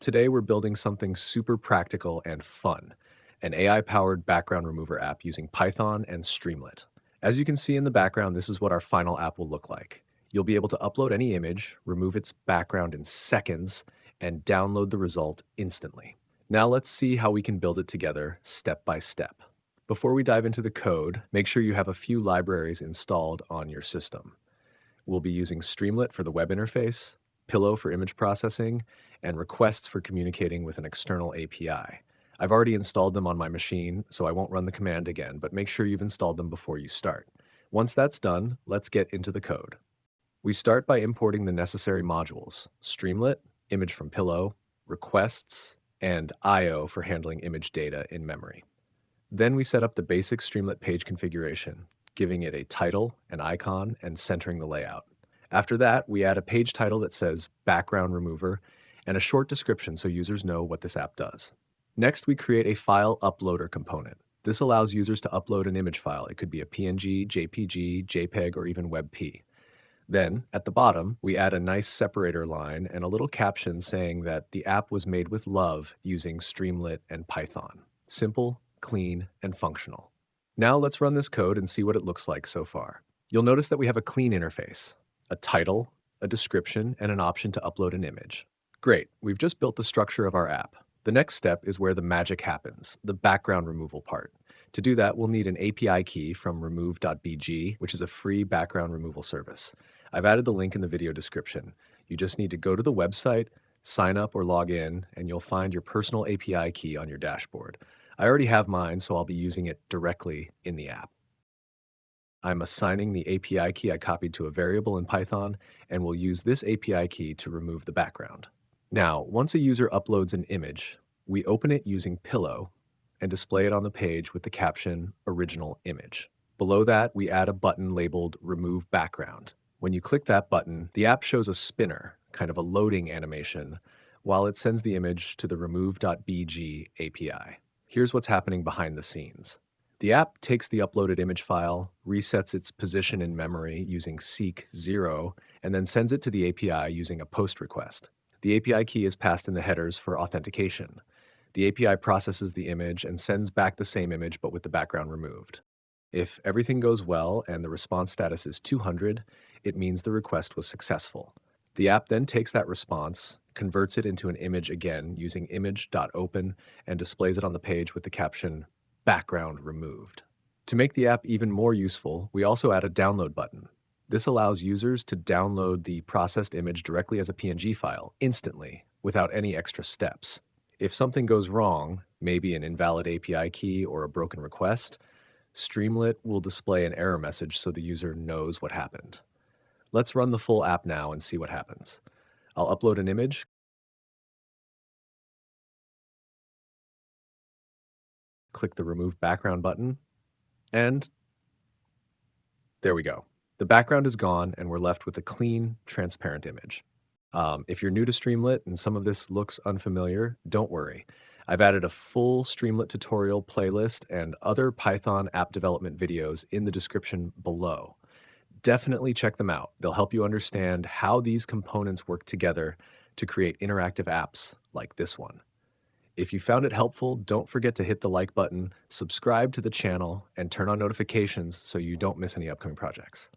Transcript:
Today, we're building something super practical and fun, an AI-powered background remover app using Python and Streamlit. As you can see in the background, this is what our final app will look like. You'll be able to upload any image, remove its background in seconds, and download the result instantly. Now let's see how we can build it together step by step. Before we dive into the code, make sure you have a few libraries installed on your system. We'll be using Streamlit for the web interface, Pillow for image processing, and requests for communicating with an external API. I've already installed them on my machine, so I won't run the command again, but make sure you've installed them before you start. Once that's done, let's get into the code. We start by importing the necessary modules: Streamlit, image from Pillow, requests, and I/O for handling image data in memory. Then we set up the basic Streamlit page configuration, giving it a title, an icon, and centering the layout. After that, we add a page title that says Background Remover and a short description so users know what this app does. Next, we create a file uploader component. This allows users to upload an image file. It could be a PNG, JPG, JPEG, or even WebP. Then, at the bottom, we add a nice separator line and a little caption saying that the app was made with love using Streamlit and Python. Simple, clean, and functional. Now let's run this code and see what it looks like so far. You'll notice that we have a clean interface, a title, a description, and an option to upload an image. Great, we've just built the structure of our app. The next step is where the magic happens, the background removal part. To do that, we'll need an API key from remove.bg, which is a free background removal service. I've added the link in the video description. You just need to go to the website, sign up or log in, and you'll find your personal API key on your dashboard. I already have mine, so I'll be using it directly in the app. I'm assigning the API key I copied to a variable in Python, and will use this API key to remove the background. Now, once a user uploads an image, we open it using Pillow and display it on the page with the caption Original Image. Below that, we add a button labeled Remove Background. When you click that button, the app shows a spinner, kind of a loading animation, while it sends the image to the remove.bg API. Here's what's happening behind the scenes. The app takes the uploaded image file, resets its position in memory using seek 0, and then sends it to the API using a post request. The API key is passed in the headers for authentication. The API processes the image and sends back the same image but with the background removed. If everything goes well and the response status is 200, it means the request was successful. The app then takes that response, converts it into an image again using image.open, and displays it on the page with the caption, Background Removed. To make the app even more useful, we also add a download button. This allows users to download the processed image directly as a PNG file, instantly, without any extra steps. If something goes wrong, maybe an invalid API key or a broken request, Streamlit will display an error message so the user knows what happened. Let's run the full app now and see what happens. I'll upload an image, click the Remove Background button, and there we go. The background is gone and we're left with a clean, transparent image. If you're new to Streamlit and some of this looks unfamiliar, don't worry. I've added a full Streamlit tutorial playlist and other Python app development videos in the description below. Definitely check them out. They'll help you understand how these components work together to create interactive apps like this one. If you found it helpful, don't forget to hit the like button, subscribe to the channel, and turn on notifications so you don't miss any upcoming projects.